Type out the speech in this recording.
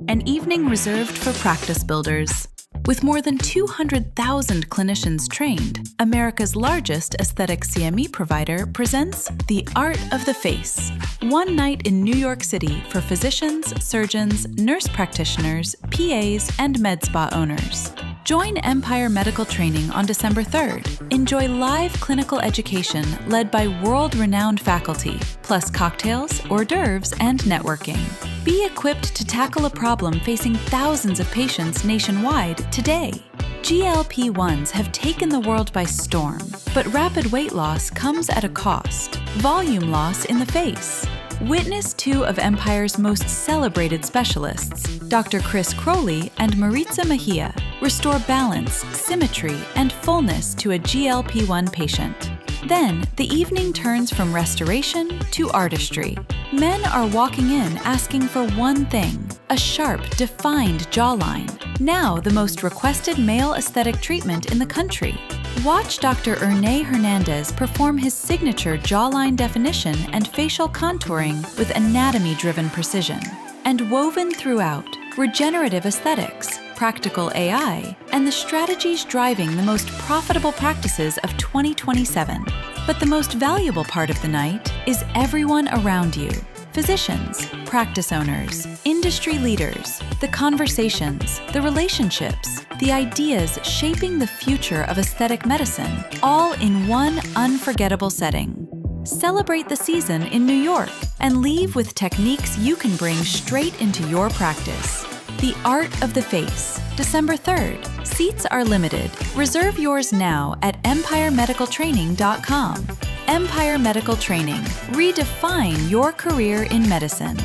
an evening reserved for practice builders. With more than 200,000 clinicians trained, America's largest aesthetic CME provider presents The Art of the Face. One night in New York City for physicians, surgeons, nurse practitioners, PAs, and med spa owners. Join Empire Medical Training on December 3rd. Enjoy live clinical education led by world-renowned faculty, plus cocktails, hors d'oeuvres, and networking. Be equipped to tackle a problem facing thousands of patients nationwide today. GLP-1s have taken the world by storm, but rapid weight loss comes at a cost. Volume loss in the face. Witness two of Empire's most celebrated specialists, Dr. Croley and Maritza Mejia, restore balance, symmetry, and fullness to a GLP-1 patient. Then, the evening turns from restoration to artistry. Men are walking in asking for one thing, a sharp, defined jawline. Now the most requested male aesthetic treatment in the country. Watch Dr. Ernai Hernandez perform his signature jawline definition and facial contouring with anatomy-driven precision. And woven throughout, regenerative aesthetics, practical AI, and the strategies driving the most profitable practices of 2027. But the most valuable part of the night is everyone around you. Physicians, practice owners, industry leaders, the conversations, the relationships, the ideas shaping the future of aesthetic medicine, all in one unforgettable setting. Celebrate the season in New York and leave with techniques you can bring straight into your practice. The Art of the Face, December 3rd. Seats are limited. Reserve yours now at empiremedicaltraining.com. Empire Medical Training. Redefine your career in medicine.